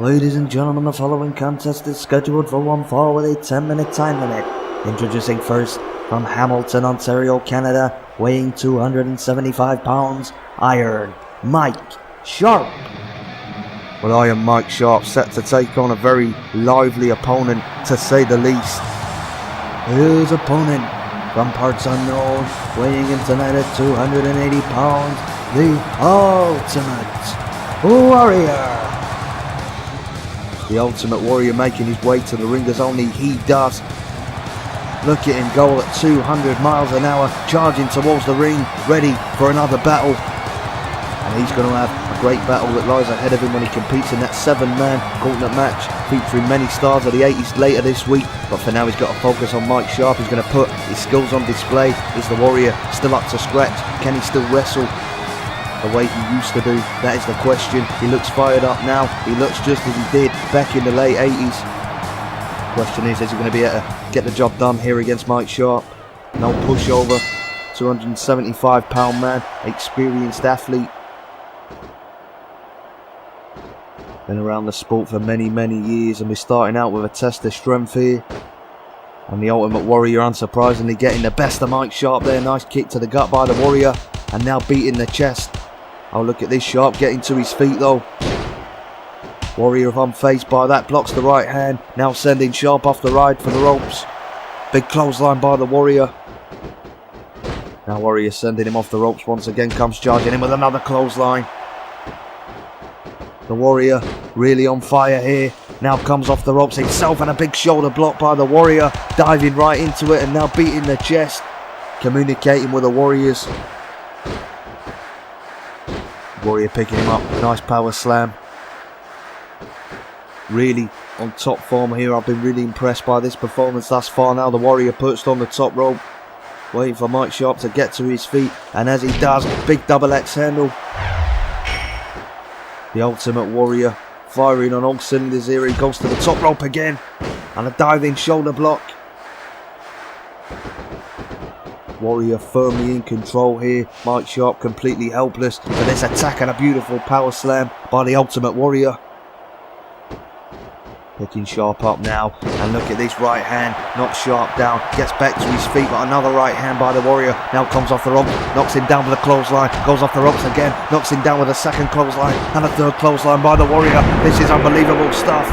Ladies and gentlemen, the following contest is scheduled for one fall with a 10-minute time limit. Introducing first, from Hamilton, Ontario, Canada, weighing 275 pounds, Iron Mike Sharp. Well, I am Mike Sharp, set to take on a very lively opponent, to say the least. His opponent, from parts unknown, weighing in tonight at 280 pounds, the Ultimate Warrior. The Ultimate Warrior making his way to the ring as only he does. Look at him go at 200 miles an hour, charging towards the ring, ready for another battle. And he's going to have a great battle that lies ahead of him when he competes in that 7-man gauntlet match, featuring many stars of the 80s later this week. But for now, he's got to focus on Mike Sharp. He's going to put his skills on display. Is the Warrior still up to scratch? Can he still wrestle the way he used to do? That is the question. He looks fired up now. He looks just as he did back in the late 80s. Question is he going to be able to get the job done here against Mike Sharp? No pushover, 275 pound man, experienced athlete. Been around the sport for many years, and we're starting out with a test of strength here. And the Ultimate Warrior, unsurprisingly, getting the best of Mike Sharp there. Nice kick to the gut by the Warrior, and now beating the chest. Oh, look at this, Sharp getting to his feet though. Warrior, if unfazed by that, blocks the right hand. Now sending Sharp off the ride for the ropes. Big clothesline by the Warrior. Now Warrior sending him off the ropes once again, comes charging in with another clothesline. The Warrior really on fire here. Now comes off the ropes himself, and a big shoulder block by the Warrior. Diving right into it and now beating the chest. Communicating with the Warriors. Warrior picking him up. Nice power slam. Really on top form here. I've been really impressed by this performance thus far. Now the Warrior perched on the top rope, waiting for Mike Sharp to get to his feet. And as he does, big double X handle. The Ultimate Warrior firing on all cylinders here. He goes to the top rope again. And a diving shoulder block. Warrior firmly in control here. Mike Sharp completely helpless for this attack, and a beautiful power slam by the Ultimate Warrior. Picking Sharp up now, and look at this right hand, knocks Sharp down, gets back to his feet, but another right hand by the Warrior. Now comes off the rope, knocks him down with a clothesline, goes off the ropes again, knocks him down with a second clothesline, and a third clothesline by the Warrior. This is unbelievable stuff.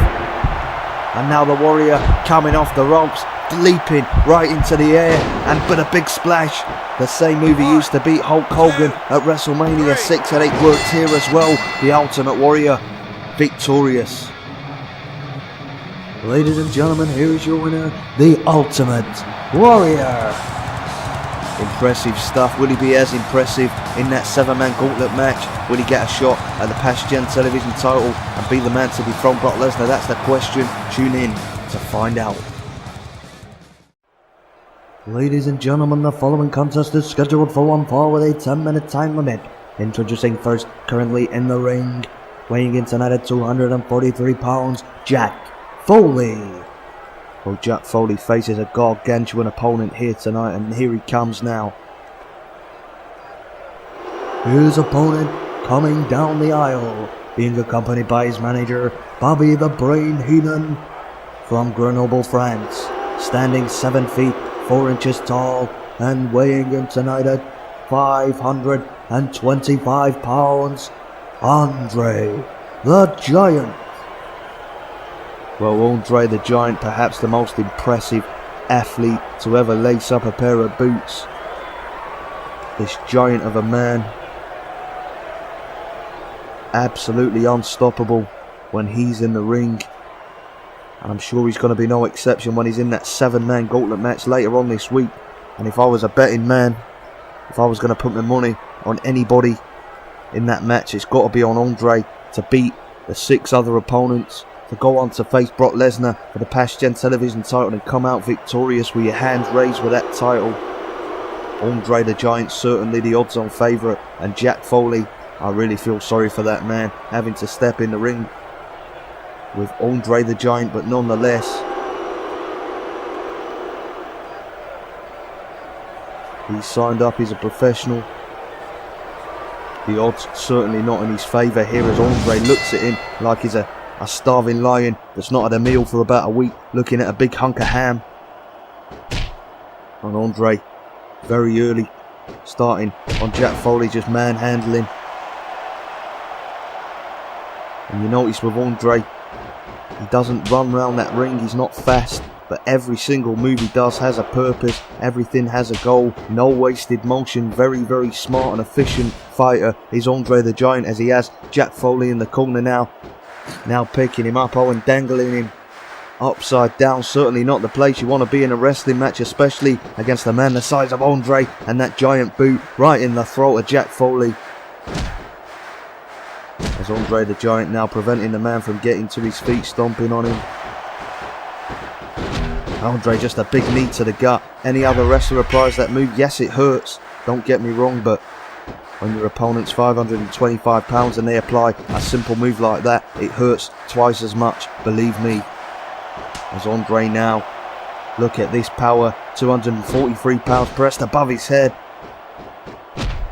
And now the Warrior coming off the ropes, leaping right into the air, and but a big splash. The same move he used to beat Hulk Hogan at WrestleMania 6, and it works here as well. The Ultimate Warrior victorious. Ladies and gentlemen, here is your winner, the Ultimate Warrior. Impressive stuff. Will he be as impressive in that 7-man gauntlet match? Will he get a shot at the Past Gen television title and be the man to dethrone Brock Lesnar? That's the question. Tune in to find out. Ladies and gentlemen, the following contest is scheduled for one fall with a 10-minute time limit. Introducing first, currently in the ring, weighing in tonight at 243 pounds, Jack Foley. Well, Jack Foley faces a gargantuan opponent here tonight, and here he comes now. His opponent coming down the aisle, being accompanied by his manager, Bobby the Brain Heenan, from Grenoble, France, standing 7 feet 4 inches tall and weighing in tonight at 525 pounds, Andre the Giant. Well, Andre the Giant, perhaps the most impressive athlete to ever lace up a pair of boots. This giant of a man, absolutely unstoppable when he's in the ring. And I'm sure he's going to be no exception when he's in that 7-man gauntlet match later on this week. And if I was a betting man, if I was going to put my money on anybody in that match, it's got to be on Andre to beat the 6 other opponents, to go on to face Brock Lesnar for the Past Gen television title and come out victorious with your hands raised with that title. Andre the Giant certainly the odds-on favourite, and Jack Foley, I really feel sorry for that man having to step in the ring with Andre the Giant, but nonetheless, he's signed up, he's a professional. The odds certainly not in his favour here as Andre looks at him like he's a a starving lion that's not had a meal for about a week, looking at a big hunk of ham. And Andre, very early, starting on Jack Foley, just manhandling. And you notice with Andre, he doesn't run around that ring, he's not fast, but every single move he does has a purpose, everything has a goal, no wasted motion, very, very smart and efficient fighter is Andre the Giant, as he has Jack Foley in the corner now picking him up, and dangling him upside down. Certainly not the place you want to be in a wrestling match, especially against a man the size of Andre, and that giant boot right in the throat of Jack Foley. As Andre the Giant now preventing the man from getting to his feet, stomping on him. Andre, just a big knee to the gut. Any other wrestler applies that move, yes, it hurts, don't get me wrong, but when your opponent's 525 pounds and they apply a simple move like that, it hurts twice as much, believe me. As Andre now, look at this power, 243 pounds pressed above his head.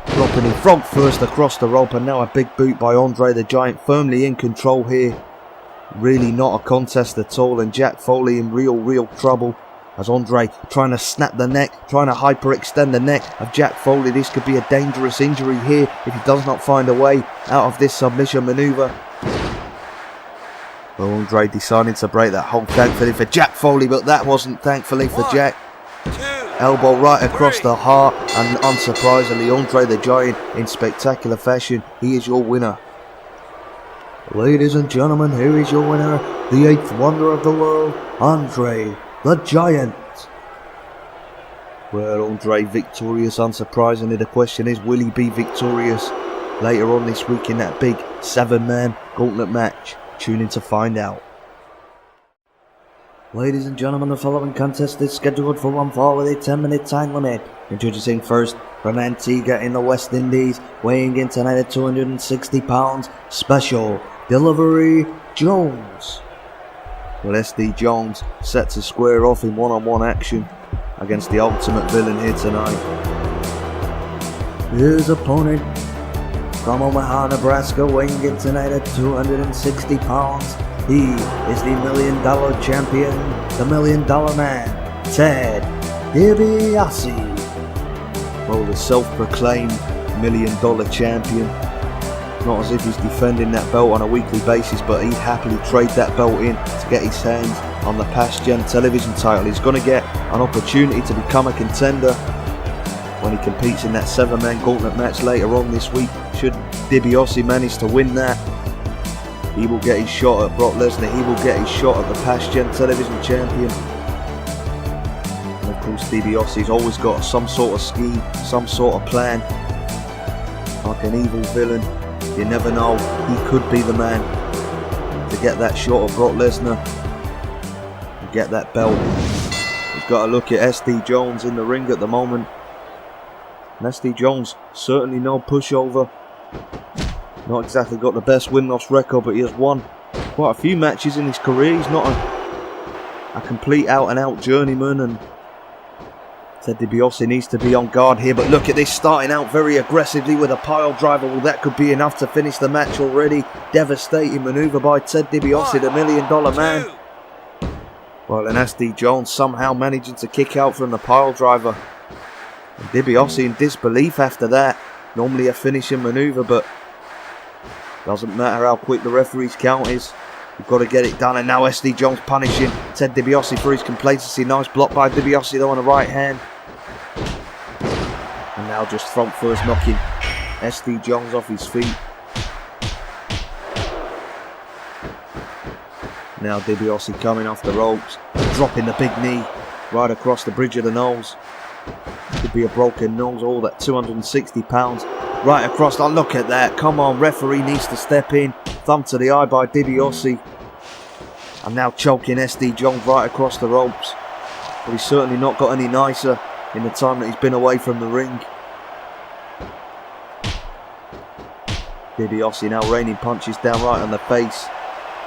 Dropping him front first across the rope, and now a big boot by Andre the Giant, firmly in control here. Really not a contest at all, and Jack Foley in real trouble. As Andre trying to snap the neck, trying to hyperextend the neck of Jack Foley. This could be a dangerous injury here if he does not find a way out of this submission maneuver. Well, Andre deciding to break that hold, thankfully for Jack Foley, but that wasn't thankfully for Jack. Elbow right across the heart, and unsurprisingly Andre the Giant in spectacular fashion, he is your winner. Ladies and gentlemen, here is your winner, the 8th wonder of the world, Andre the Giant. Well, Andre victorious, unsurprisingly. The question is, will he be victorious later on this week in that big 7-man gauntlet match? Tune in to find out. Ladies and gentlemen, the following contest is scheduled for one fall with a 10-minute time limit. Introducing first, from Antigua in the West Indies, weighing in tonight at 260 pounds, Special Delivery Jones. Well, SD Jones set to square off in one-on-one action against the ultimate villain here tonight. His opponent, from Omaha, Nebraska, weighing in tonight at 260 pounds, he is the $1 million champion, the $1 million man, Ted DiBiase. Well, the self-proclaimed $1 million champion. Not as if he's defending that belt on a weekly basis, but he'd happily trade that belt in to get his hands on the past gen television title. He's going to get an opportunity to become a contender when he competes in that 7-man gauntlet match later on this week. Should DiBiase manage to win that, he will get his shot at Brock Lesnar. He will get his shot at the past gen television champion. And of course, DiBiase's always got some sort of scheme, some sort of plan. Like an evil villain, you never know, he could be the man to get that shot at Brock Lesnar and get that belt. He's got to look at SD Jones in the ring at the moment. And SD Jones, certainly no pushover. Not exactly got the best win-loss record, but he has won quite a few matches in his career. He's not a complete out-and-out journeyman, and Ted DiBiase needs to be on guard here. But look at this, starting out very aggressively with a pile driver. Well, that could be enough to finish the match already. Devastating maneuver by Ted DiBiase, the $1 million man. Well, and SD Jones somehow managing to kick out from the pile driver. And DiBiase in disbelief after that. Normally a finishing maneuver, but doesn't matter how quick the referee's count is. You've got to get it done. And now SD Jones punishing Ted DiBiase for his complacency. Nice block by DiBiase though on the right hand. And now just front first knocking SD Jones off his feet. Now DiBiase coming off the ropes, dropping the big knee right across the bridge of the nose. Could be a broken nose. All that 260 pounds right across. Oh, look at that. Come on, referee needs to step in. Thumb to the eye by DiBiase. And now choking SD Jones right across the ropes. But he's certainly not got any nicer in the time that he's been away from the ring. DiBiase now raining punches down right on the face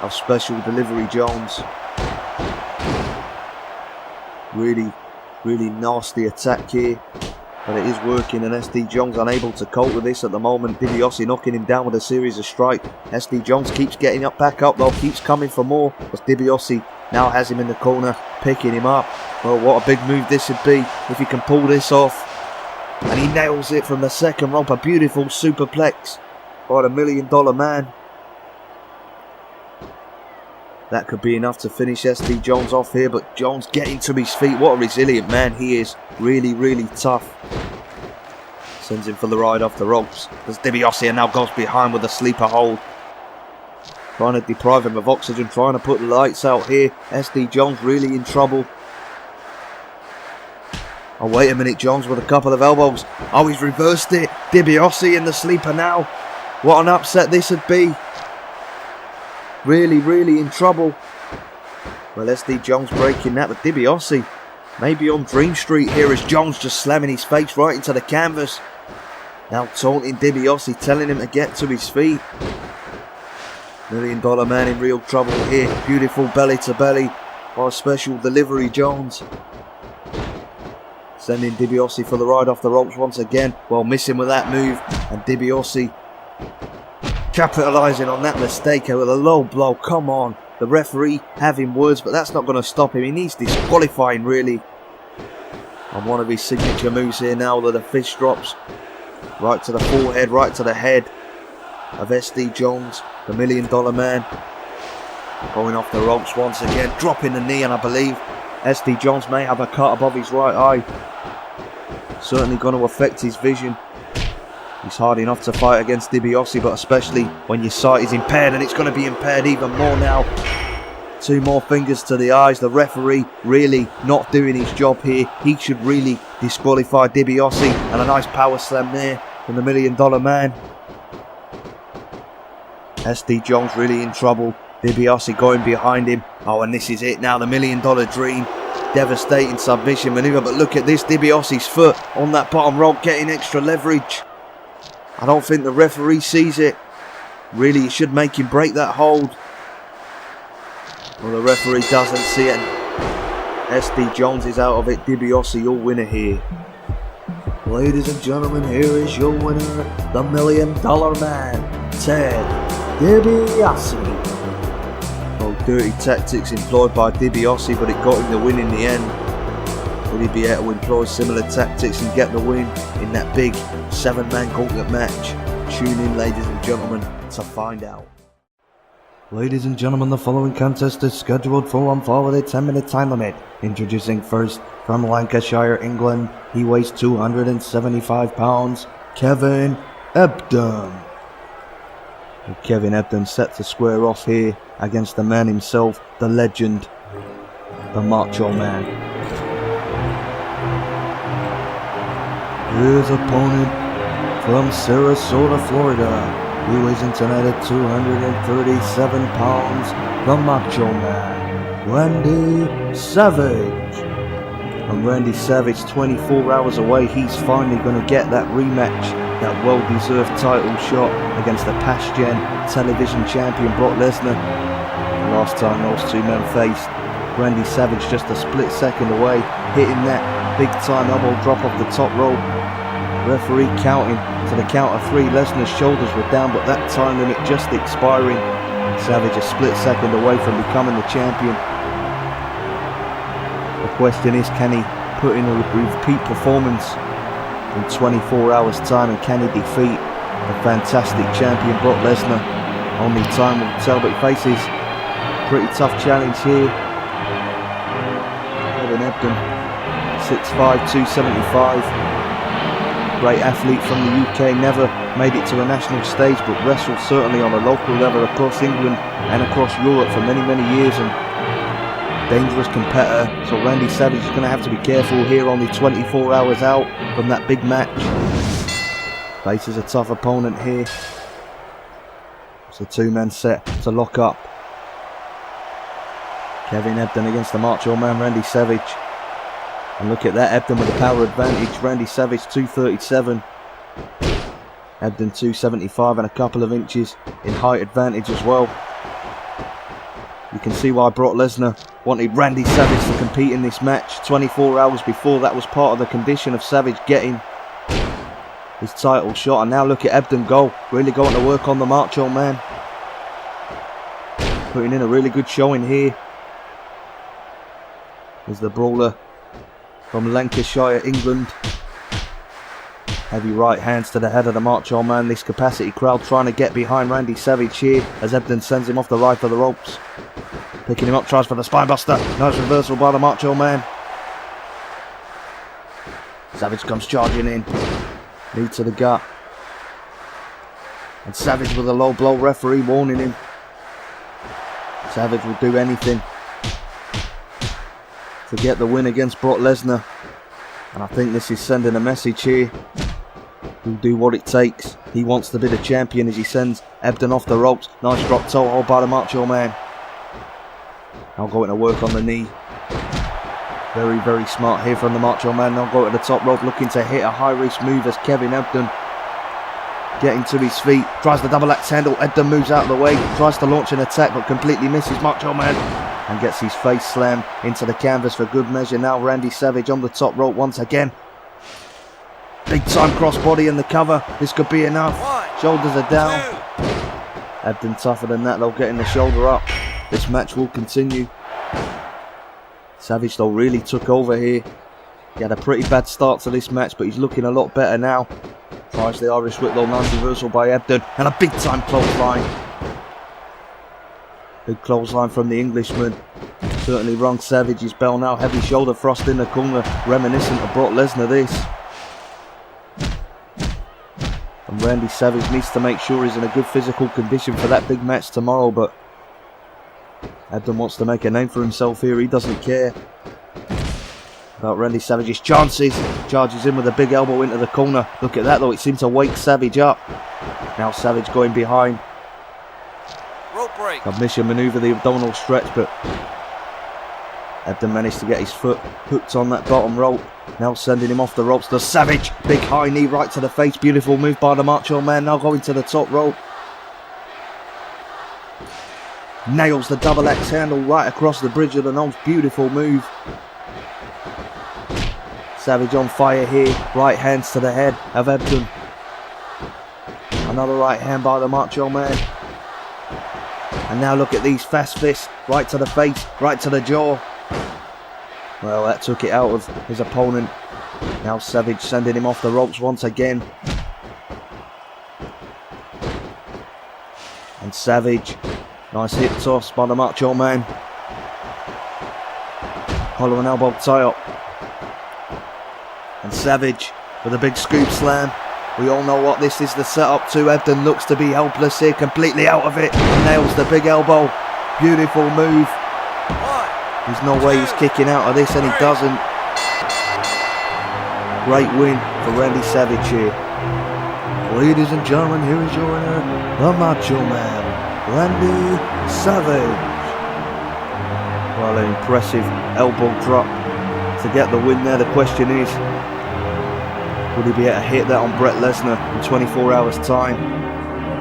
of Special Delivery Jones. Really nasty attack here But it is working, and SD Jones unable to cope with this at the moment. DiBiase knocking him down with a series of strikes. SD Jones keeps getting back up though, keeps coming for more. As DiBiase now has him in the corner, picking him up. Well, what a big move this would be if he can pull this off. And he nails it from the second rope. A beautiful superplex by the $1 Million Man. That could be enough to finish SD Jones off here, but Jones getting to his feet. What a resilient man he is. Really, really tough. Sends him for the ride off the ropes. As DiBiase now goes behind with a sleeper hold. Trying to deprive him of oxygen, trying to put the lights out here. SD Jones really in trouble. Oh, wait a minute, Jones with a couple of elbows. Oh, he's reversed it. DiBiase in the sleeper now. What an upset this would be. Really, really in trouble. Well, SD Jones breaking that, but DiBiase maybe on Dream Street here as Jones just slamming his face right into the canvas. Now taunting DiBiase, telling him to get to his feet. $1 Million Man in real trouble here. Beautiful belly to belly by Special Delivery Jones. Sending DiBiase for the ride off the ropes once again. Well, missing with that move, and DiBiase capitalising on that mistake with a low blow. Come on. The referee having words, but that's not going to stop him. He needs disqualifying, really. On one of his signature moves here now, that the fist drops. Right to the forehead, right to the head of SD Jones, the $1 Million Man. Going off the ropes once again, dropping the knee, and I believe SD Jones may have a cut above his right eye. Certainly going to affect his vision. He's hard enough to fight against DiBiase, but especially when your sight is impaired, and it's going to be impaired even more now. 2 more fingers to the eyes. The referee really not doing his job here. He should really disqualify DiBiase, and a nice power slam there from the $1 Million Man. SD Jones really in trouble. DiBiase going behind him. Oh, and this is it now, the $1 Million Dream. Devastating submission maneuver, but look at this. DiBiase's foot on that bottom rope, getting extra leverage. I don't think the referee sees it. Really, he should make him break that hold. Well, the referee doesn't see it. SD Jones is out of it. DiBiase, your winner here. Ladies and gentlemen, here is your winner, the $1 Million Man, Ted DiBiase. Oh, dirty tactics employed by DiBiase, but it got him the win in the end. Will he be able to employ similar tactics and get the win in that big 7-man gauntlet match? Tune in, ladies and gentlemen, to find out. Ladies and gentlemen, the following contest is scheduled for 1 fall with a 10-minute time limit. Introducing first, from Lancashire, England, he weighs 275 pounds, Kevin Ebden. Kevin Ebden set to square off here against the man himself, the legend, the Macho Man. His opponent from Sarasota, Florida. He weighs in tonight at 237 pounds, the Macho Man, Randy Savage. And Randy Savage, 24 hours away, he's finally going to get that rematch, that well-deserved title shot against the past gen television champion Brock Lesnar. Last time those 2 men faced, Randy Savage just a split second away, hitting that big-time elbow drop off the top rope. Referee counting to the count of 3. Lesnar's shoulders were down, but that time limit just expiring. Savage a split second away from becoming the champion. The question is, can he put in a repeat performance in 24 hours time, and can he defeat the fantastic champion Brock Lesnar? Only time will tell, but he faces a pretty tough challenge here. Kevin Ebden, 6'5", 275. Great athlete from the UK, never made it to a national stage, but wrestled certainly on a local level across England and across Europe for many, many years, and dangerous competitor. So Randy Savage is going to have to be careful here, only 24 hours out from that big match. Faces a tough opponent here. It's a 2-man set to lock up. Kevin Ebden against the Macho Man, Randy Savage. And look at that, Ebden with a power advantage. Randy Savage 237. Ebden 275 and a couple of inches in height advantage as well. You can see why Brock Lesnar wanted Randy Savage to compete in this match. 24 hours before, that was part of the condition of Savage getting his title shot. And now look at Ebden go, really going to work on the Macho Man. Putting in a really good showing here. Is the brawler from Lancashire, England. Heavy right hands to the head of the Macho Man. This capacity crowd trying to get behind Randy Savage here as Ebden sends him off the right of the ropes. Picking him up, tries for the spinebuster. Nice reversal by the Macho Man. Savage comes charging in. Knee to the gut. And Savage with a low blow, referee warning him. Savage will do anything to get the win against Brock Lesnar. And I think this is sending a message here. He'll do what it takes. He wants to be the champion as he sends Ebden off the ropes. Nice drop toe hold by the Macho Man. Now going to work on the knee. Very, very smart here from the Macho Man. Now go to the top rope, looking to hit a high-risk move as Kevin Ebden getting to his feet. Tries the double axe handle. Ebden moves out of the way. Tries to launch an attack but completely misses Macho Man. And gets his face slammed into the canvas for good measure. Now Randy Savage on the top rope once again. Big time crossbody in the cover. This could be enough. Shoulders are down. Ebden tougher than that though, getting the shoulder up. This match will continue. Savage though really took over here. He had a pretty bad start to this match, but he's looking a lot better now. Tries the Irish whip though, nice reversal by Ebden. And a big time clothesline. Big clothesline from the Englishman. Certainly rung Savage's bell now. Heavy shoulder thrust in the corner. Reminiscent of Brock Lesnar this. And Randy Savage needs to make sure he's in a good physical condition for that big match tomorrow. But Ebden wants to make a name for himself here. He doesn't care about Randy Savage's chances. Charges in with a big elbow into the corner. Look at that though. It seemed to wake Savage up. Now Savage going behind. Submission maneuver, the abdominal stretch, but Ebden managed to get his foot hooked on that bottom rope. Now sending him off the ropes. The Savage, big high knee right to the face. Beautiful move by the Macho Man. Now going to the top rope. Nails the double axe handle right across the bridge of the nose. Beautiful move. Savage on fire here. Right hands to the head of Ebden. Another right hand by the Macho Man. And now look at these fast fists. Right to the face, right to the jaw. Well, that took it out of his opponent. Now Savage sending him off the ropes once again. And Savage, nice hip toss by the Macho Man. Hollow and elbow tie up. And Savage with a big scoop slam. We all know what this is the setup to. Ebden looks to be helpless here, completely out of it. Nails the big elbow. Beautiful move. There's no way he's kicking out of this, and he doesn't. Great win for Randy Savage here. Ladies and gentlemen, here is your winner, the Macho Man, Randy Savage. Well, an impressive elbow drop to get the win there. The question is, would he be able to hit that on Brock Lesnar in 24 hours time,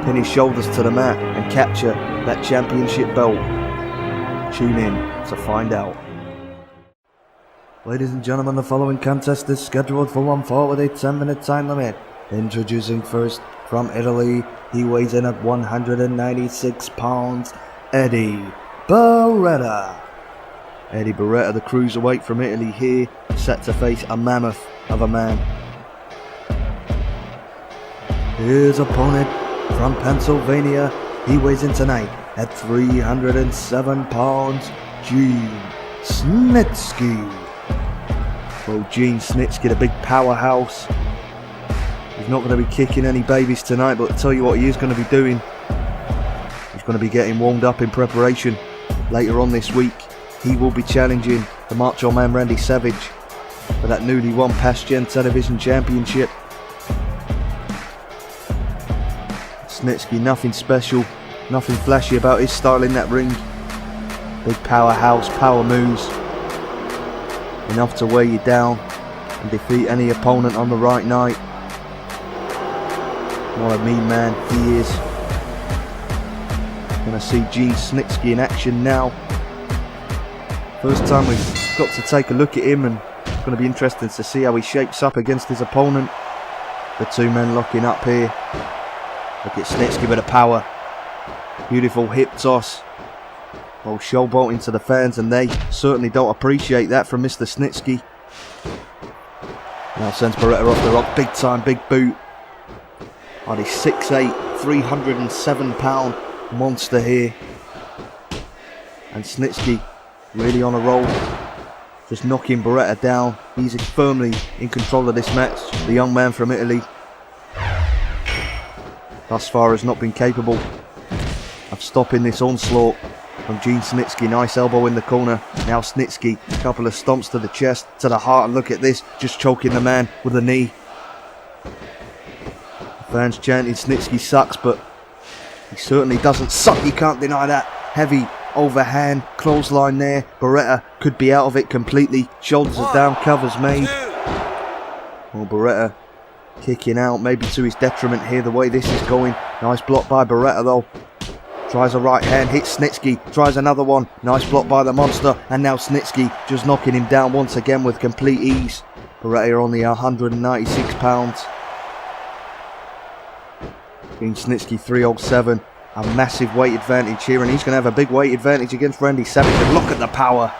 pin his shoulders to the mat and capture that championship belt? Tune in to find out. Ladies and gentlemen, the following contest is scheduled for one fall with a 10-minute time limit. Introducing first from Italy, he weighs in at 196 pounds, Eddie Beretta. Eddie Beretta, the cruiserweight from Italy here, set to face a mammoth of a man. His opponent from Pennsylvania, he weighs in tonight at 307 pounds, Gene Snitsky. Well, Gene Snitsky, the big powerhouse. He's not going to be kicking any babies tonight, but I'll tell you what he is going to be doing. He's going to be getting warmed up in preparation. Later on this week, he will be challenging the Macho Man Randy Savage for that newly won Past Gen Television Championship. Snitsky, nothing special, nothing flashy about his style in that ring. Big powerhouse, power moves. Enough to wear you down and defeat any opponent on the right night. What a mean man he is. Gonna see Gene Snitsky in action now. First time we've got to take a look at him, and it's going to be interesting to see how he shapes up against his opponent. The two men locking up here. Look at Snitsky with the power. Beautiful hip toss. Well, showboating to the fans, and they certainly don't appreciate that from Mr. Snitsky. Now sends Beretta off the rock. Big time, big boot. On his 6'8", 307-pound monster here. And Snitsky really on a roll. Just knocking Beretta down. He's firmly in control of this match. The young man from Italy thus far has not been capable of stopping this onslaught from Gene Snitsky. Nice elbow in the corner. Now Snitsky, a couple of stomps to the chest, to the heart, and look at this, just choking the man with a knee. Fans chanting Snitsky sucks, but he certainly doesn't suck. You can't deny that. Heavy overhand clothesline there. Beretta could be out of it completely. Shoulders are down, covers made. Well, Beretta kicking out, maybe to his detriment here, the way this is going. Nice block by Beretta though. Tries a right hand, hits Snitsky, tries another one. Nice block by the monster, and now Snitsky just knocking him down once again with complete ease. Beretta only 196 pounds. Gene Snitsky 307. A massive weight advantage here, and he's going to have a big weight advantage against Randy Savage. And look at the power.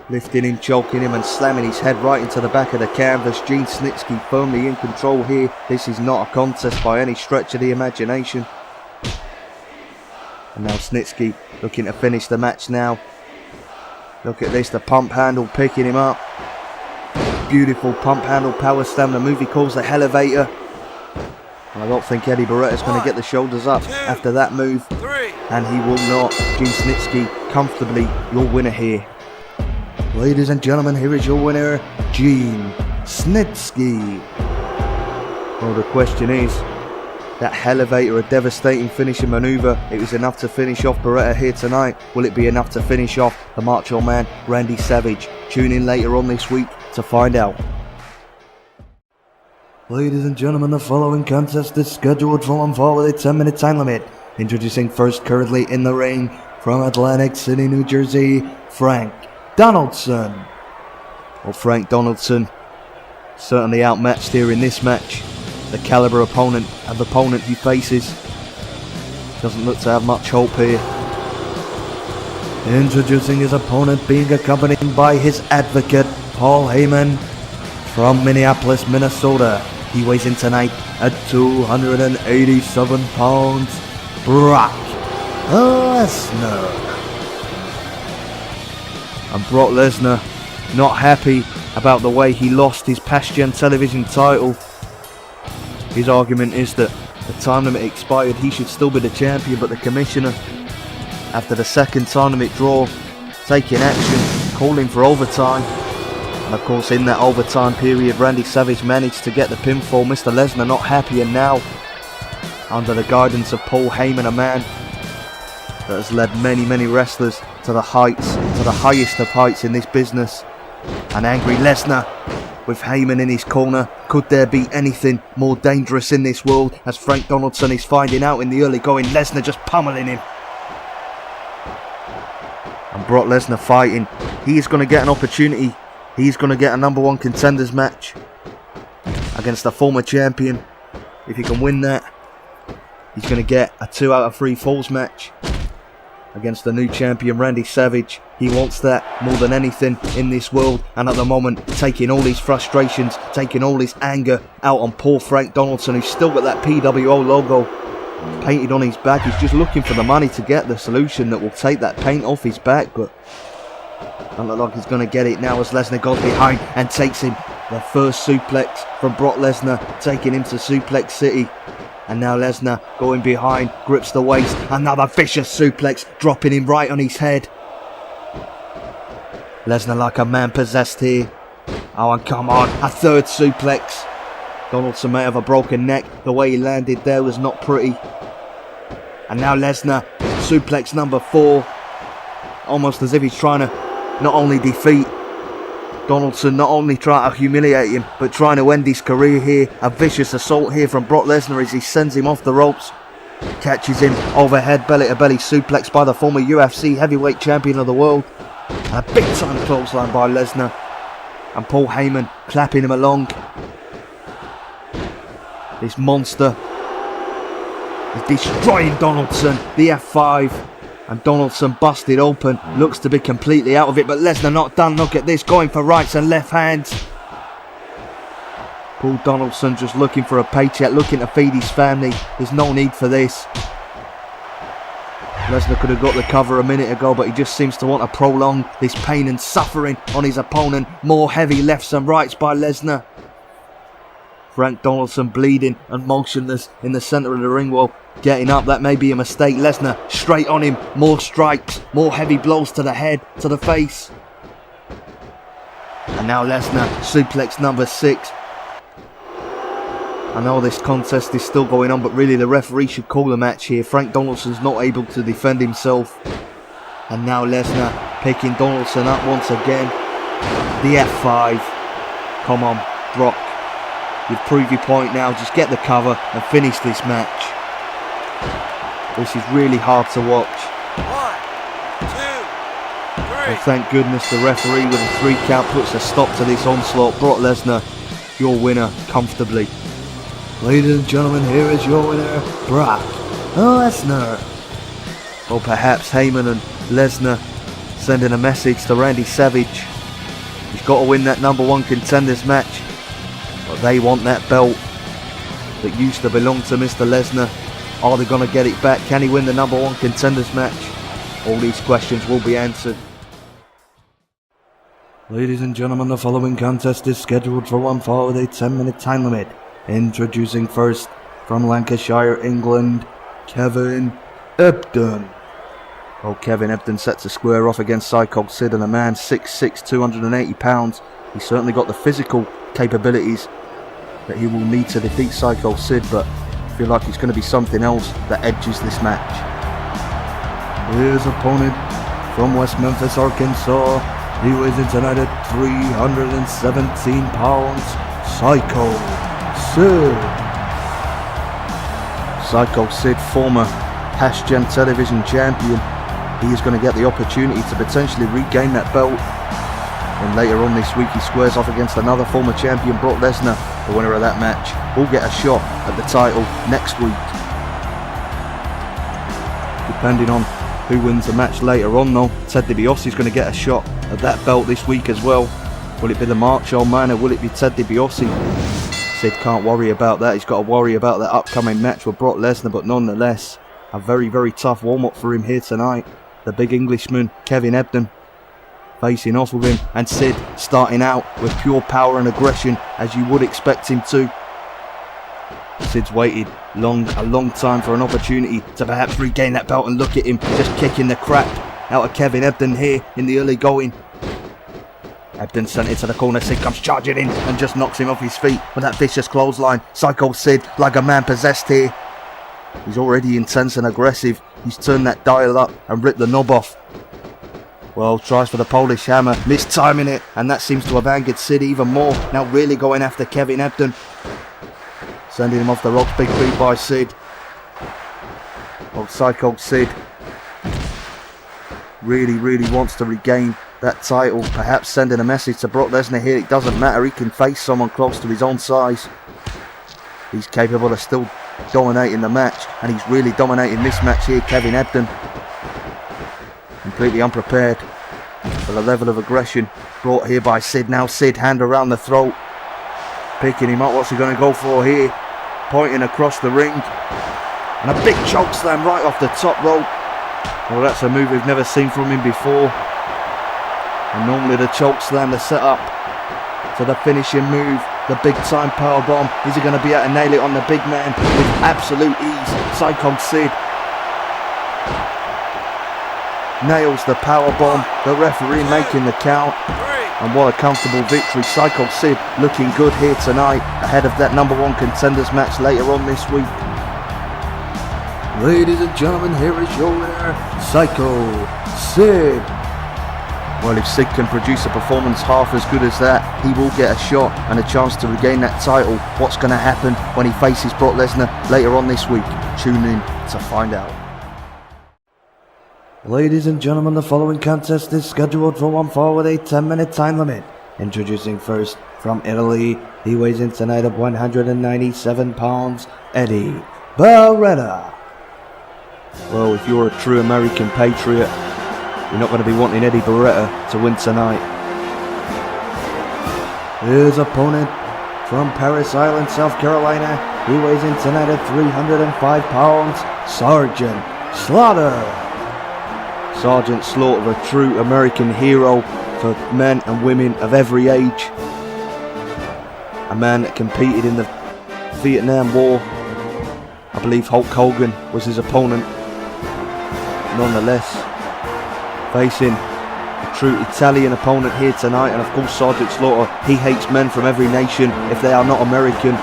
Lifting him, choking him, and slamming his head right into the back of the canvas. Gene Snitsky firmly in control here. This is not a contest by any stretch of the imagination. And now Snitsky looking to finish the match now. Look at this, the pump handle picking him up. Beautiful pump handle power slam, the move he calls the elevator. I don't think Eddie Beretta's going to get the shoulders up after that move. And he will not. Gene Snitsky comfortably your winner here. Ladies and gentlemen, here is your winner, Gene Snitsky. Well, the question is, that elevator, a devastating finishing maneuver, it was enough to finish off Beretta here tonight. Will it be enough to finish off the Macho Man, Randy Savage? Tune in later on this week to find out. Ladies and gentlemen, the following contest is scheduled for one fall with a 10-minute time limit. Introducing first, currently in the ring, from Atlantic City, New Jersey, Frank Donaldson. Well, Frank Donaldson certainly outmatched here in this match. The caliber of opponent he faces doesn't look to have much hope here. Introducing his opponent, being accompanied by his advocate, Paul Heyman, from Minneapolis, Minnesota. He weighs in tonight at 287 pounds, Brock Lesnar. And Brock Lesnar not happy about the way he lost his past gen television title. His argument is that the time limit expired, he should still be the champion, but the commissioner, after the second time limit draw, taking action, calling for overtime. And of course, in that overtime period, Randy Savage managed to get the pinfall. Mr. Lesnar not happy, and now, under the guidance of Paul Heyman, a man that has led many wrestlers to the heights, to the highest of heights in this business. An angry Lesnar with Heyman in his corner. Could there be anything more dangerous in this world? As Frank Donaldson is finding out in the early going, Lesnar just pummeling him. And Brock Lesnar fighting. He is going to get an opportunity. He's going to get a #1 contenders match against a former champion. If he can win that, he's going to get a 2 out of 3 falls match against the new champion Randy Savage. He wants that more than anything in this world, and at the moment taking all his frustrations, taking all his anger out on poor Frank Donaldson, who's still got that PWO logo painted on his back. He's just looking for the money to get the solution that will take that paint off his back, but doesn't look like he's going to get it now as Lesnar goes behind and takes him. The first suplex from Brock Lesnar, taking him to Suplex City. And now Lesnar going behind, grips the waist, another vicious suplex, dropping him right on his head. Lesnar like a man possessed here. Oh, and come on, a third suplex. Donaldson may have a broken neck. The way he landed there was not pretty. And now Lesnar, suplex number 4. Almost as if he's trying to not only defeat Donaldson, not only try to humiliate him, but trying to end his career here. A vicious assault here from Brock Lesnar as he sends him off the ropes. Catches him overhead, belly to belly suplex by the former UFC heavyweight champion of the world. And a big time clothesline by Lesnar. And Paul Heyman clapping him along. This monster is destroying Donaldson. The F5. And Donaldson busted open. Looks to be completely out of it. But Lesnar not done. Look at this. Going for rights and left hands. Paul Donaldson just looking for a paycheck. Looking to feed his family. There's no need for this. Lesnar could have got the cover a minute ago, but he just seems to want to prolong this pain and suffering on his opponent. More heavy lefts and rights by Lesnar. Frank Donaldson bleeding and motionless in the centre of the ring wall. Getting up, that may be a mistake. Lesnar straight on him. More strikes, more heavy blows to the head, to the face. And now Lesnar, suplex number 6. I know this contest is still going on, but really the referee should call the match here. Frank Donaldson's not able to defend himself. And now Lesnar picking Donaldson up once again. The F5. Come on, Brock. You've proved your point now. Just get the cover and finish this match. This is really hard to watch. 1, 2, 3. And thank goodness the referee with a 3 count puts a stop to this onslaught. Brock Lesnar, your winner comfortably. Ladies and gentlemen, here is your winner, Brock Lesnar. Or perhaps Heyman and Lesnar sending a message to Randy Savage. He's got to win that #1 contenders match. But they want that belt that used to belong to Mr. Lesnar. Are they going to get it back? Can he win the #1 contenders match? All these questions will be answered. Ladies and gentlemen, the following contest is scheduled for 1 fall with a 10-minute time limit. Introducing first, from Lancashire, England, Kevin Ebden. Well, Kevin Ebden set to square off against Psycho Sid, and a man 6'6", 280 pounds. He's certainly got the physical capabilities that he will need to defeat Psycho Sid, but I feel like it's going to be something else that edges this match. His opponent from West Memphis, Arkansas, he weighs in tonight at 317 pounds, Psycho Sid. Psycho Sid, former Hashtag television champion. He is going to get the opportunity to potentially regain that belt. And later on this week he squares off against another former champion, Brock Lesnar. The winner of that match will get a shot at the title next week. Depending on who wins the match later on though, Ted DiBiase is going to get a shot at that belt this week as well. Will it be the Macho Man or will it be Ted DiBiase? Sid can't worry about that. He's got to worry about that upcoming match with Brock Lesnar, but nonetheless, a very, very tough warm-up for him here tonight. The big Englishman, Kevin Ebden, facing off with him, and Sid starting out with pure power and aggression, as you would expect him to. Sid's waited a long time for an opportunity to perhaps regain that belt, and look at him just kicking the crap out of Kevin Ebden here in the early going. Ebden sent it to the corner. Sid comes charging in and just knocks him off his feet with that vicious clothesline. Psycho Sid like a man possessed here. He's already intense and aggressive. He's turned that dial up and ripped the knob off. Well, tries for the Polish hammer, mistiming it, and that seems to have angered Sid even more. Now really going after Kevin Ebden. Sending him off the ropes, big boot by Sid. Old Psycho Sid really wants to regain that title. Perhaps sending a message to Brock Lesnar here. It doesn't matter, he can face someone close to his own size. He's capable of still dominating the match, and he's really dominating this match here, Kevin Ebden. Completely unprepared for the level of aggression brought here by Sid. Now Sid, hand around the throat, picking him up. What's he going to go for here? Pointing across the ring, and a big choke slam right off the top rope. Well, that's a move we've never seen from him before. And normally the choke slam, the set up to the finishing move, the big time power bomb. Is he going to be able to nail it on the big man with absolute ease? Psycho Sid nails the power bomb. The referee making the count. And what a comfortable victory. Psycho Sid looking good here tonight, ahead of that #1 contenders match later on this week. Ladies and gentlemen, here is your winner, Psycho Sid. Well, if Sid can produce a performance half as good as that, he will get a shot and a chance to regain that title. What's going to happen when he faces Brock Lesnar later on this week? Tune in to find out. Ladies and gentlemen, the following contest is scheduled for 1 fall with a 10-minute time limit. Introducing first from Italy, he weighs in tonight at 197 pounds, Eddie Beretta. Well, if you're a true American patriot, you're not going to be wanting Eddie Beretta to win tonight. His opponent from Paris Island, South Carolina, he weighs in tonight at 305 pounds, Sergeant Slaughter. Sergeant Slaughter, a true American hero for men and women of every age. A man that competed in the Vietnam War. I believe Hulk Hogan was his opponent. Nonetheless, facing a true Italian opponent here tonight, and of course Sergeant Slaughter, he hates men from every nation if they are not American.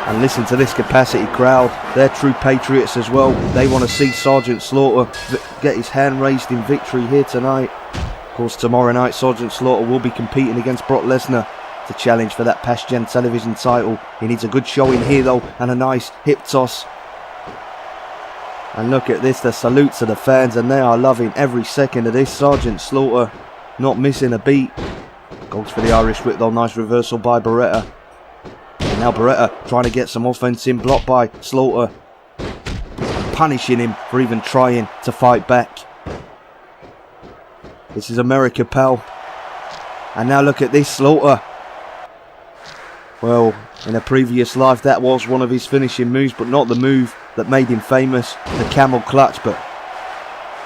And listen to this capacity crowd, they're true patriots as well. They want to see Sergeant Slaughter get his hand raised in victory here tonight. Of course, tomorrow night Sergeant Slaughter will be competing against Brock Lesnar to challenge for that Past Gen television title. He needs a good showing here though, and a nice hip toss. And look at this, the salute to the fans, and they are loving every second of this. Sergeant Slaughter not missing a beat. Goes for the Irish whip though, nice reversal by Beretta. And now Beretta trying to get some offense in, blocked by Slaughter. Punishing him for even trying to fight back. This is America, pal. And now look at this, Slaughter. Well, in a previous life that was one of his finishing moves, but not the move that made him famous, the camel clutch. But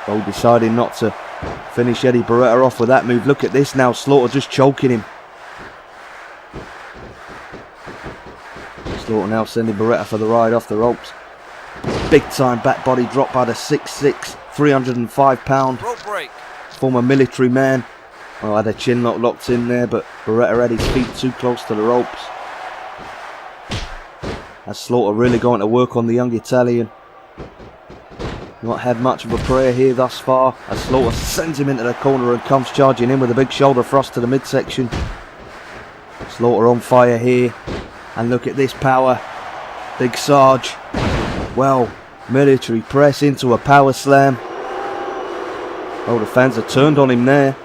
Gold deciding not to finish Eddie Beretta off with that move. Look at this now, Slaughter just choking him. Slaughter now sending Beretta for the ride off the ropes. Big time back body drop by the 6'6", 305 pound Rope break. former military man. Well, had a chin lock locked in there, but Beretta had his feet too close to the ropes. As Slaughter really going to work on the young Italian. Not had much of a prayer here thus far, as Slaughter sends him into the corner and comes charging in with a big shoulder thrust to the midsection. Slaughter on fire here, and look at this power. Big Sarge. Well, military press into a power slam. Oh, the fans are turned on him there.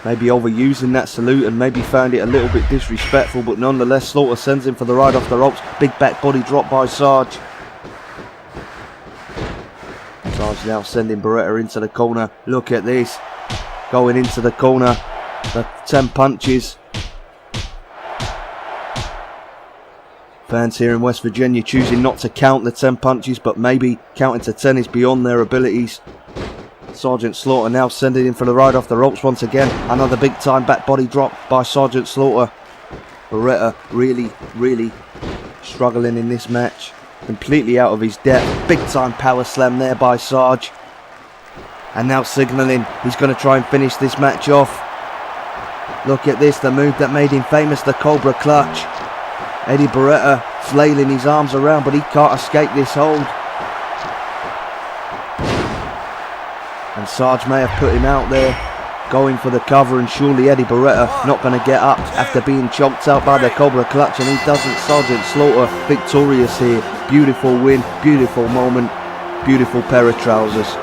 Maybe overusing that salute and maybe found it a little bit disrespectful, but nonetheless Slaughter sends him for the ride off the ropes. Big back body drop by Sarge. Sarge now sending Beretta into the corner. Look at this. Going into the corner. The 10 punches. Fans here in West Virginia choosing not to count the 10 punches, but maybe counting to 10 is beyond their abilities. Sergeant Slaughter now sending him for the ride off the ropes once again. Another big time back body drop by Sergeant Slaughter. Beretta really struggling in this match. Completely out of his depth. Big time power slam there by Sarge. And now signalling he's going to try and finish this match off. Look at this, the move that made him famous, the Cobra Clutch. Eddie Beretta flailing his arms around, but he can't escape this hold. And Sarge may have put him out there, going for the cover, and surely Eddie Beretta not going to get up after being choked out by the Cobra Clutch, and he doesn't. Sergeant Slaughter victorious here. Beautiful win, beautiful moment, beautiful pair of trousers.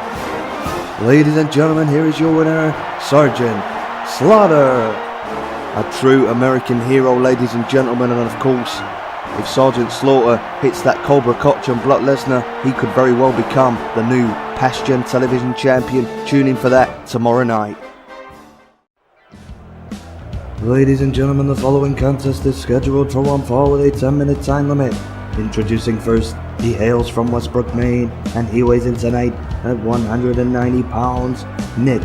Ladies and gentlemen, here is your winner, Sergeant Slaughter. A true American hero, ladies and gentlemen, and of course, if Sergeant Slaughter hits that Cobra Clutch on Brock Lesnar, he could very well become the new Past Gen television champion. Tune in for that tomorrow night. Ladies and gentlemen, the following contest is scheduled for one fall with a 10-minute time limit. Introducing first, he hails from Westbrook, Maine, and he weighs in tonight at 190 pounds, Nick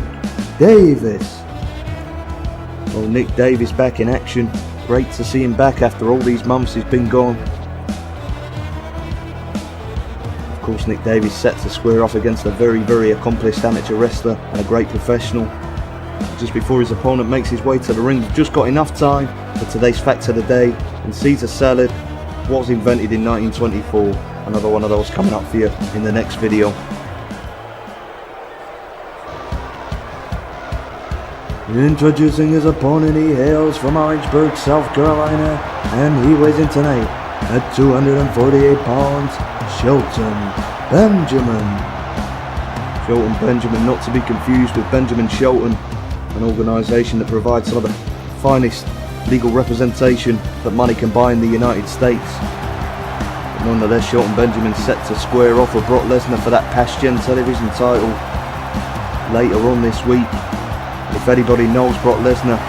Davis. Well, Nick Davis back in action. Great to see him back after all these months he's been gone. Of course, Nick Davis sets to square off against a very accomplished amateur wrestler and a great professional. Just before his opponent makes his way to the ring, we've just got enough time for today's fact of the day. And Caesar salad was invented in 1924. Another one of those coming up for you in the next video. Introducing his opponent, he hails from Orangeburg, South Carolina, and he weighs in tonight at 248 pounds, Shelton Benjamin. Shelton Benjamin, not to be confused with Benjamin Shelton, an organisation that provides some of the finest legal representation that money can buy in the United States. But nonetheless, Shelton Benjamin set to square off with Brock Lesnar for that past gen television title later on this week. And if anybody knows Brock Lesnar,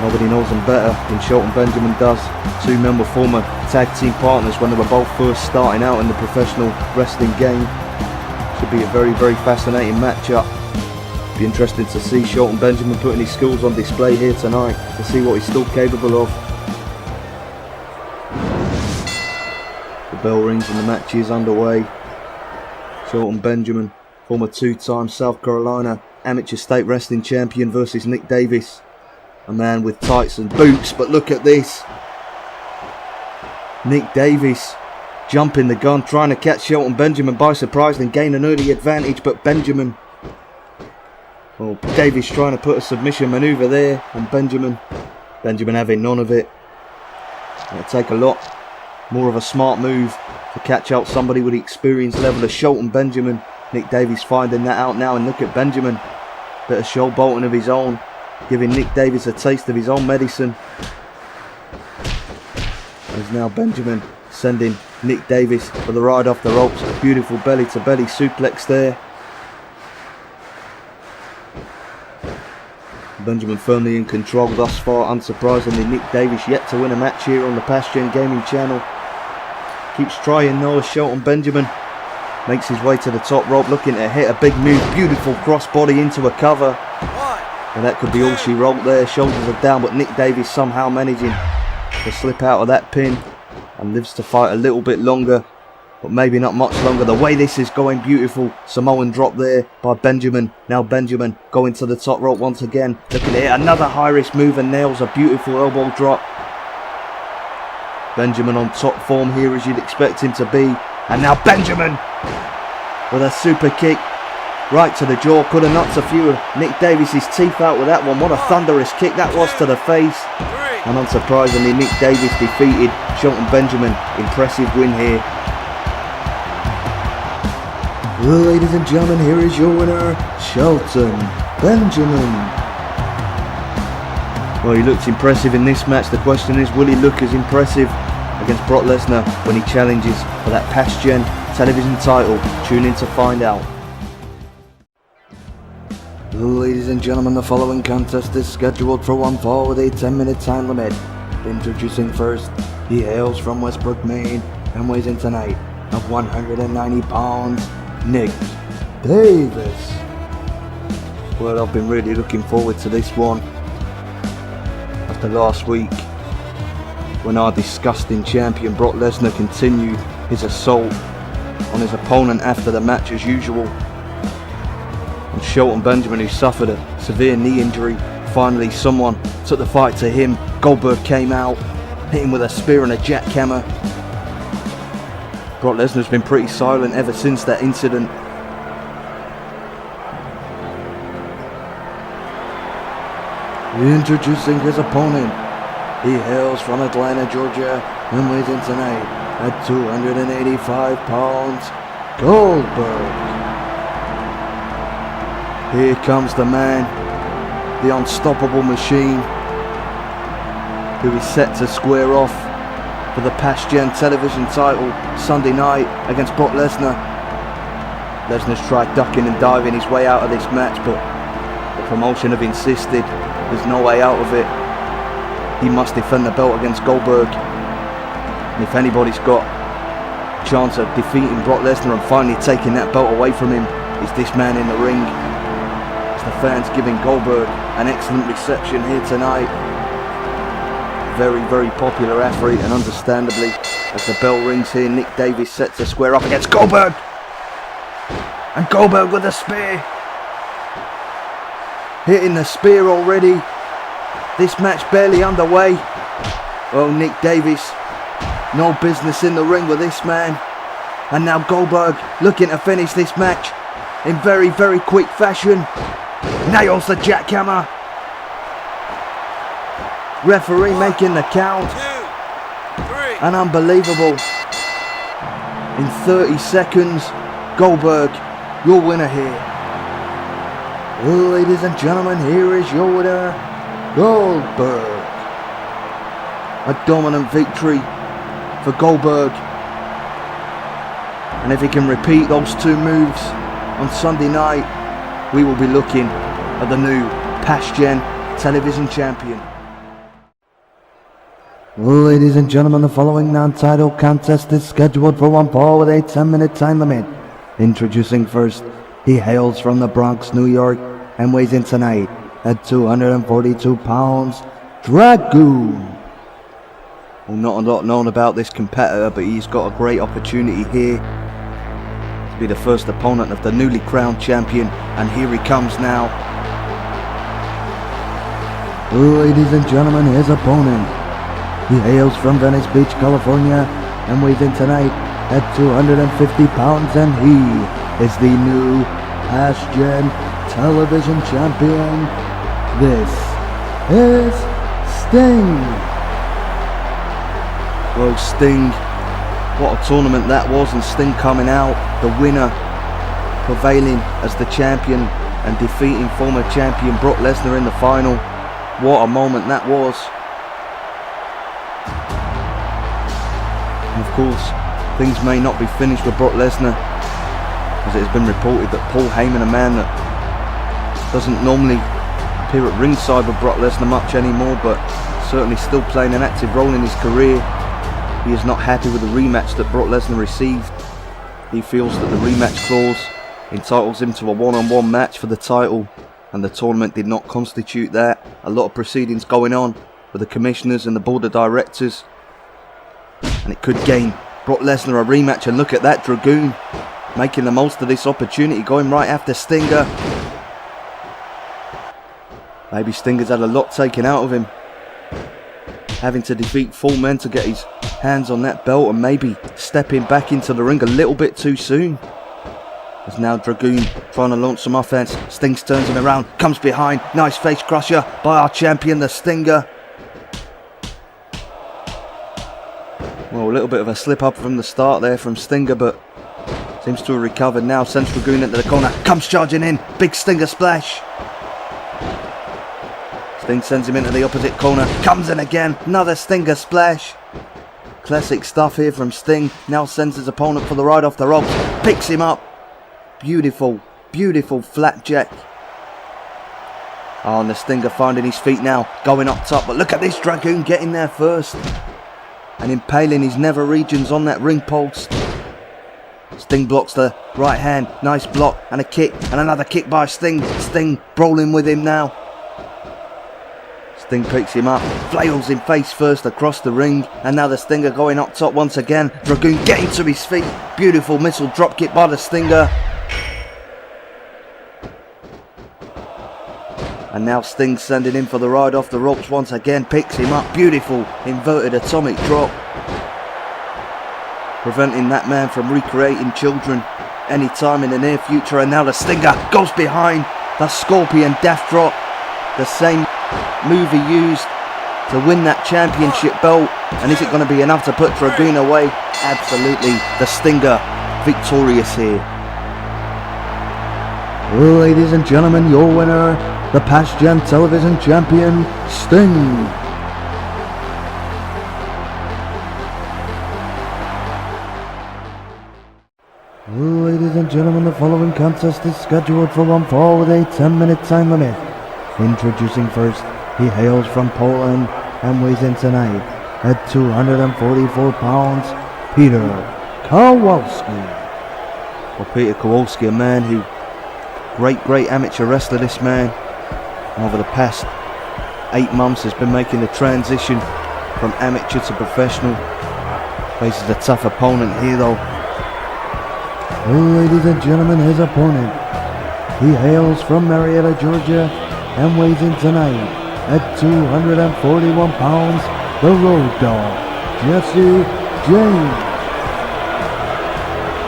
nobody knows him better than Shelton Benjamin does. Two men were former tag team partners when they were both first starting out in the professional wrestling game. Should be a very, very fascinating matchup. Be interesting to see Shelton Benjamin putting his skills on display here tonight, to see what he's still capable of. The bell rings and the match is underway. Shelton Benjamin, former two-time South Carolina amateur state wrestling champion, versus Nick Davis, a man with tights and boots. But look at this. Nick Davis jumping the gun, trying to catch Shelton Benjamin by surprise and gain an early advantage, but Benjamin, well, Davis trying to put a submission maneuver there on Benjamin. Benjamin having none of it. It'll take a lot more of a smart move to catch out somebody with the experience level of Shelton Benjamin. Nick Davis finding that out now, and look at Benjamin. Bit of showbolting of his own, giving Nick Davis a taste of his own medicine. As now Benjamin sending Nick Davis for the ride off the ropes. Beautiful belly to belly suplex there. Benjamin firmly in control thus far. Unsurprisingly, Nick Davis yet to win a match here on the Past Gen Gaming channel. Keeps trying though as Shelton Benjamin makes his way to the top rope, looking to hit a big move. Beautiful crossbody into a cover. And that could be all she wrote there. Shoulders are down, but Nick Davis somehow managing to slip out of that pin and lives to fight a little bit longer, but maybe not much longer. The way this is going, beautiful Samoan drop there by Benjamin. Now Benjamin going to the top rope once again, looking at it, another high risk move, and nails a beautiful elbow drop. Benjamin on top form here as you'd expect him to be, and now Benjamin with a super kick right to the jaw. Could have knocked a few of Nick Davis's teeth out with that one. What a thunderous kick that was to the face. And unsurprisingly, Nick Davis defeated Shelton Benjamin. Impressive win here. Well, ladies and gentlemen, here is your winner, Shelton Benjamin. Well, he looked impressive in this match. The question is, will he look as impressive against Brock Lesnar when he challenges for that Past Gen television title? Tune in to find out. Ladies and gentlemen, the following contest is scheduled for one fall with a 10-minute time limit. Introducing first, he hails from Westbrook, Maine, and weighs in tonight of 190 pounds, Nick Davis. Well, I've been really looking forward to this one. After last week, when our disgusting champion Brock Lesnar continued his assault on his opponent after the match as usual. And Shelton Benjamin, who suffered a severe knee injury, finally someone took the fight to him. Goldberg came out, hit him with a spear and a jackhammer. Brock Lesnar's been pretty silent ever since that incident. Introducing his opponent, he hails from Atlanta, Georgia, and weighs in tonight at 285 pounds, Goldberg. Here comes the man, the unstoppable machine, who is set to square off for the Past Gen television title Sunday night against Brock Lesnar. Lesnar's tried ducking and diving his way out of this match, but the promotion have insisted there's no way out of it. He must defend the belt against Goldberg. And if anybody's got a chance of defeating Brock Lesnar and finally taking that belt away from him, it's this man in the ring. The fans giving Goldberg an excellent reception here tonight. Very, very popular athlete, and understandably, as the bell rings here, Nick Davis set to square up against Goldberg. And Goldberg with a spear. Hitting the spear already. This match barely underway. Oh, Nick Davis, no business in the ring with this man. And now Goldberg looking to finish this match in very, very quick fashion. Nails the jackhammer. Referee making the count. 2, 3. And unbelievable. In 30 seconds, Goldberg, your winner here. Ladies and gentlemen, here is your winner, Goldberg. A dominant victory for Goldberg. And if he can repeat those two moves on Sunday night, we will be looking at the new Past Gen Television Champion. Ladies and gentlemen, the following non-title contest is scheduled for one fall with a 10-minute time limit. Introducing first, he hails from the Bronx, New York, and weighs in tonight at 242 pounds, Dragoon. Well, not a lot known about this competitor, but he's got a great opportunity here to be the first opponent of the newly crowned champion, and here he comes now. Ladies and gentlemen, his opponent. He hails from Venice Beach, California, and weighs in tonight at 250 pounds, and he is the new Past Gen Television Champion. This is Sting. Well, Sting, what a tournament that was, and Sting coming out, the winner, prevailing as the champion and defeating former champion Brock Lesnar in the final. What a moment that was. And of course, things may not be finished with Brock Lesnar, as it has been reported that Paul Heyman, a man that doesn't normally appear at ringside with Brock Lesnar much anymore, but certainly still playing an active role in his career, he is not happy with the rematch that Brock Lesnar received. He feels that the rematch clause entitles him to a one-on-one match for the title, and the tournament did not constitute that. A lot of proceedings going on with the commissioners and the board of directors, and it could gain Brock Lesnar a rematch. And look at that, Dragoon making the most of this opportunity, going right after Stinger. Maybe Stinger's had a lot taken out of him, having to defeat 4 men to get his hands on that belt, and maybe stepping back into the ring a little bit too soon. As now Dragoon trying to launch some offense. Sting turns him around, comes behind, nice face crusher by our champion, the Stinger. Well, a little bit of a slip up from the start there from Stinger, but seems to have recovered now. Sends Dragoon into the corner, comes charging in, big Stinger splash. Sting sends him into the opposite corner, comes in again, another Stinger splash. Classic stuff here from Sting. Now sends his opponent for the ride off the ropes, picks him up. Beautiful, beautiful flapjack. Oh, and the Stinger finding his feet now, going up top, but look at this Dragoon getting there first and impaling his nether regions on that ring post. Sting blocks the right hand, nice block, and a kick, and another kick by Sting. Sting brawling with him now. Sting picks him up, flails him face first across the ring, and now the Stinger going up top once again. Dragoon getting to his feet, beautiful missile drop kick by the Stinger. And now Sting sending him for the ride off the ropes once again, picks him up, beautiful inverted atomic drop, preventing that man from recreating children any time in the near future. And now the Stinger goes behind, the Scorpion Death Drop, the same move he used to win that championship belt. And is it going to be enough to put Dragoon away? Absolutely. The Stinger victorious here. Ladies and gentlemen, your winner, the Past Gen Television Champion, Sting. Ladies and gentlemen, the following contest is scheduled for one fall with a 10-minute time limit. Introducing first, he hails from Poland and weighs in tonight at 244 pounds, Peter Kowalski. Well, Peter Kowalski, a man who, great amateur wrestler, this man. And over the past 8 months has been making the transition from amateur to professional. Faces a tough opponent here though. Ladies and gentlemen, his opponent. He hails from Marietta, Georgia, and weighs in tonight at 241 pounds, the Road Dogg, Jesse James.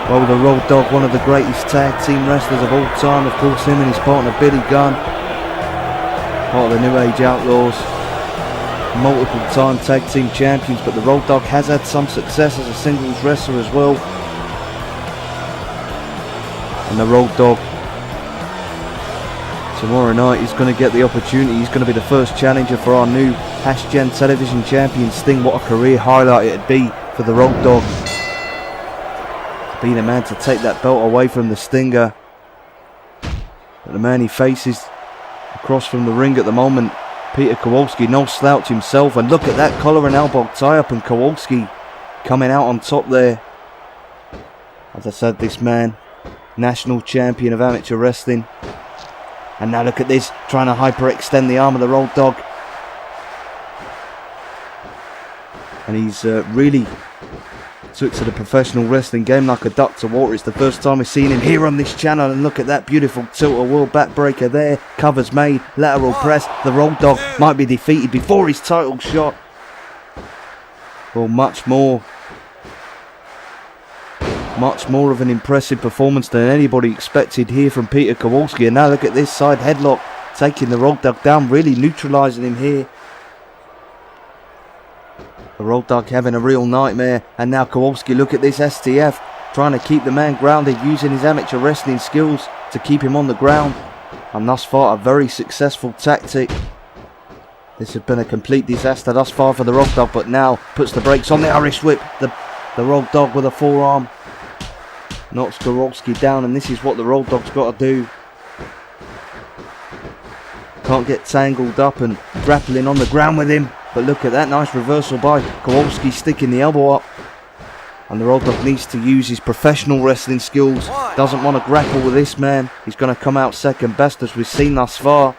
Well, the Road Dogg, one of the greatest tag team wrestlers of all time. Of course, him and his partner Billy Gunn, part of the New Age Outlaws, multiple time tag team champions. But the Road Dogg has had some success as a singles wrestler as well. And the Road Dogg Tomorrow night he's going to get the opportunity. He's going to be the first challenger for our new Gen television champion Sting. What a career highlight it'd be for the Road Dogg to be the man to take that belt away from the Stinger. But the man he faces across from the ring at the moment, Peter Kowalski, no slouch himself, and look at that collar and elbow tie-up, and Kowalski coming out on top there. As I said, this man, national champion of amateur wrestling. And now look at this, trying to hyperextend the arm of the Road Dogg. And he's really took to the professional wrestling game like a duck to water. It's the first time we've seen him here on this channel, and look at that beautiful tilt-a-whirl backbreaker there. Covers made, lateral press. The Road Dogg might be defeated before his title shot. Well, much more of an impressive performance than anybody expected here from Peter Kowalski. And now look at this side headlock, taking the Road Dogg down, really neutralising him here. The Road Dogg having a real nightmare. And now Kowalski, look at this STF, trying to keep the man grounded, using his amateur wrestling skills to keep him on the ground. And thus far, a very successful tactic. This has been a complete disaster thus far for the Road Dogg, but now puts the brakes on the Irish whip. The Road Dogg with a forearm knocks Kowalski down, and this is what the Road Dogg's got to do. Can't get tangled up and grappling on the ground with him. But look at that nice reversal by Kowalski, sticking the elbow up. And the Road Dogg needs to use his professional wrestling skills. Doesn't want to grapple with this man. He's going to come out second best, as we've seen thus far.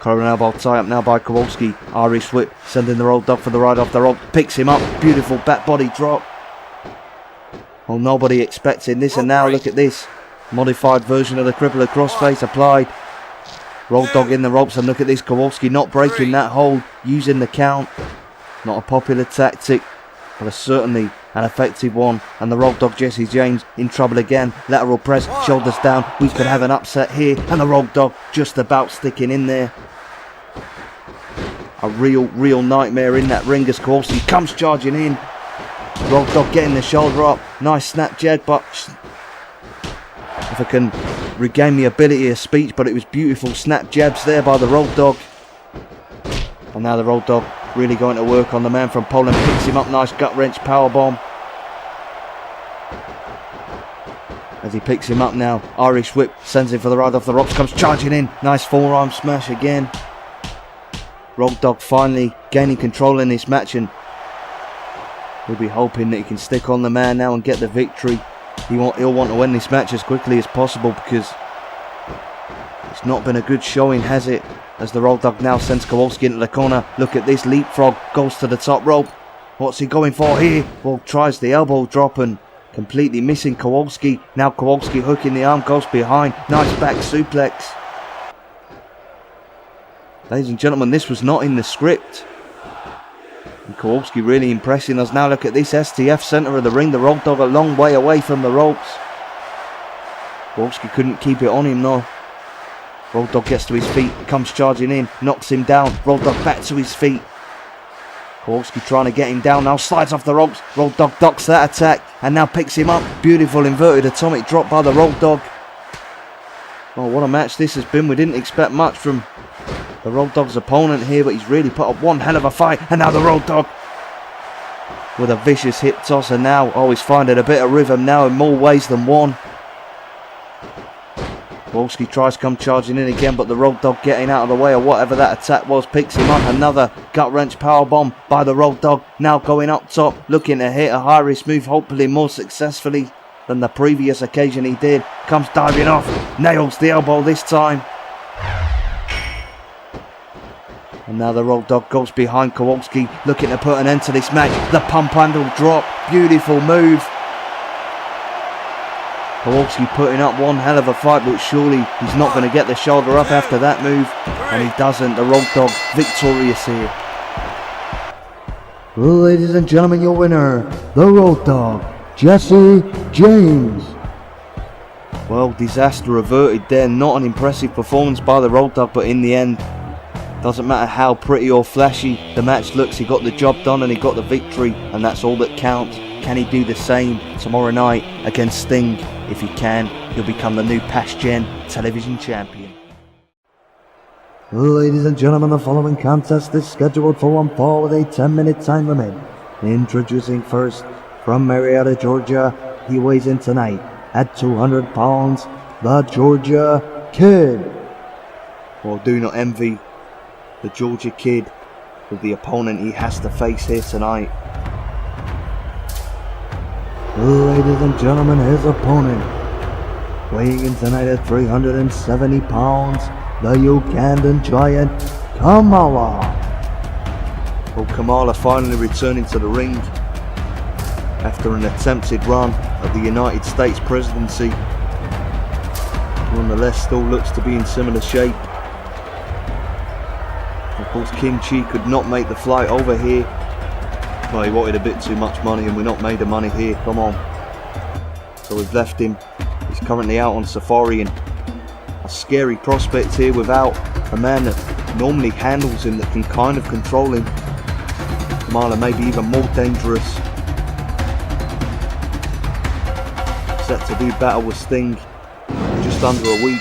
Collar and elbow tie up now by Kowalski. Irish whip, sending the Road Dogg for the ride off the rope. Picks him up. Beautiful back body drop. Well, nobody expecting this. And now look at this. Modified version of the crippler crossface applied. Road Dogg in the ropes, and look at this, Kowalski not breaking that hold, using the count. Not a popular tactic, but certainly an effective one. And the Road Dogg, Jesse James, in trouble again. Lateral press, shoulders down. We could have an upset here, and the Road Dogg just about sticking in there. A real nightmare in that ring as Kowalski comes charging in. Road Dogg getting the shoulder up. Nice snap jab, but if I can regain the ability of speech, but it was beautiful snap jabs there by the Road Dogg. And now the Road Dogg really going to work on the man from Poland. Picks him up, nice gut wrench powerbomb. As he picks him up now, Irish whip, sends him for the ride off the ropes, comes charging in. Nice forearm smash again. Road Dogg finally gaining control in this match, and we'll be hoping that he can stick on the man now and get the victory. He'll want to win this match as quickly as possible, because it's not been a good showing, has it? As the Road Dogg now sends Kowalski into the corner. Look at this leapfrog, goes to the top rope. What's he going for here? Well, tries the elbow drop and completely missing Kowalski. Now Kowalski hooking the arm, goes behind. Nice back suplex. Ladies and gentlemen, this was not in the script. And Kowalski really impressing us. Now look at this STF, centre of the ring. The Road Dogg a long way away from the ropes. Kowalski couldn't keep it on him though. Road Dogg gets to his feet, comes charging in, knocks him down. Road Dogg back to his feet. Kowalski trying to get him down now, slides off the ropes. Road Dogg ducks that attack and now picks him up. Beautiful inverted atomic drop by the Road Dogg. Oh, what a match this has been. We didn't expect much from the Road Dogg's opponent here, but he's really put up one hell of a fight. And now the Road Dogg with a vicious hip toss, and now, oh, he's finding a bit of rhythm now in more ways than one. Kowalski tries to come charging in again, but the Road Dogg getting out of the way of whatever that attack was, picks him up. Another gut wrench powerbomb by the Road Dogg, now going up top, looking to hit a high risk move, hopefully more successfully than the previous occasion he did. Comes diving off, nails the elbow this time. And now the Road Dogg goes behind Kowalski, looking to put an end to this match. The pump handle drop, beautiful move. Kowalski putting up one hell of a fight, but surely he's not going to get the shoulder up after that move. And he doesn't. The Road Dogg victorious here. Ladies and gentlemen, your winner, the Road Dogg, Jesse James. Well, disaster averted there. Not an impressive performance by the Road Dogg, but in the end, doesn't matter how pretty or flashy the match looks, he got the job done and he got the victory, and that's all that counts. Can he do the same tomorrow night against Sting? If he can, he'll become the new Gen television champion. Ladies and gentlemen, the following contest is scheduled for one fall with a 10-minute time limit. Introducing first, from Marietta, Georgia, he weighs in tonight at 200 pounds, the Georgia Kid. Well, do not envy the Georgia Kid with the opponent he has to face here tonight. Ladies and gentlemen, his opponent, weighing in tonight at 370 pounds, the Ugandan giant, Kamala. Well, Kamala finally returning to the ring after an attempted run at the United States presidency. Nonetheless, still looks to be in similar shape. Of course, Kim Chi could not make the flight over here. Well, he wanted a bit too much money and we're not made of money here, come on. So we've left him. He's currently out on safari and a scary prospect here without a man that normally handles him, that can kind of control him. Kamala may be even more dangerous. Set to do battle with Sting in just under a week.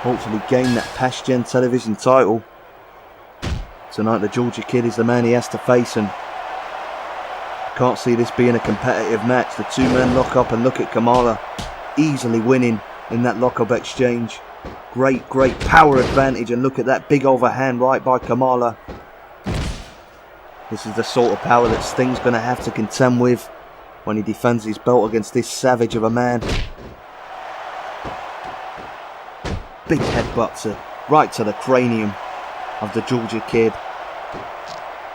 Hopefully gain that Past Gen television title. Tonight the Georgia Kid is the man he has to face, and can't see this being a competitive match. The two men lock up and look at Kamala easily winning in that lock-up exchange. Great power advantage, and look at that big overhand right by Kamala. This is the sort of power that Sting's going to have to contend with when he defends his belt against this savage of a man. Big headbutt right to the cranium of the Georgia Kid.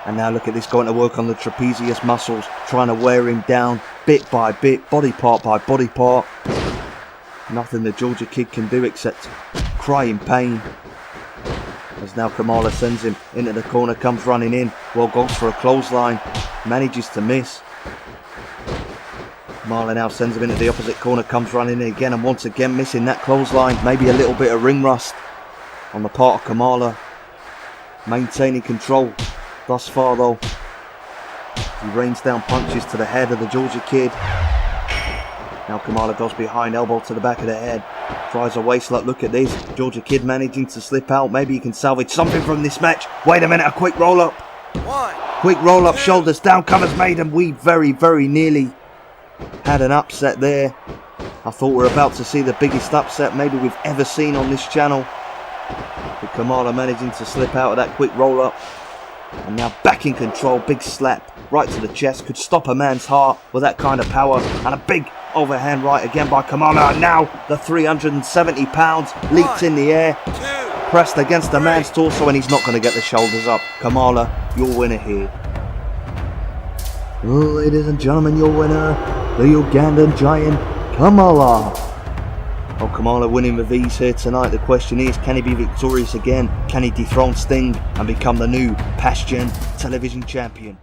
And now look at this, going to work on the trapezius muscles, trying to wear him down bit by bit, body part by body part. Nothing the Georgia Kid can do except cry in pain. As now Kamala sends him into the corner, comes running in, well, goes for a clothesline, manages to miss. Kamala now sends him into the opposite corner, comes running in again, and once again missing that clothesline. Maybe a little bit of ring rust on the part of Kamala. Maintaining control thus far though. He rains down punches to the head of the Georgia Kid. Now Kamala goes behind, elbow to the back of the head. Tries a waist lock, look at this. Georgia Kid managing to slip out. Maybe he can salvage something from this match. Wait a minute, a quick roll up. Quick roll up, shoulders down, covers made, and we very nearly had an upset there. I thought we were about to see the biggest upset maybe we've ever seen on this channel. But Kamala managing to slip out of that quick roll up. And now back in control, big slap right to the chest. Could stop a man's heart with that kind of power. And a big overhand right again by Kamala. And now the 370 pounds leaps in the air. Pressed against the man's torso, and he's not going to get the shoulders up. Kamala, your winner here. Ladies and gentlemen, your winner, the Ugandan giant, Kamala. Oh, Kamala winning with ease here tonight. The question is, can he be victorious again? Can he dethrone Sting and become the new Past Gen television champion?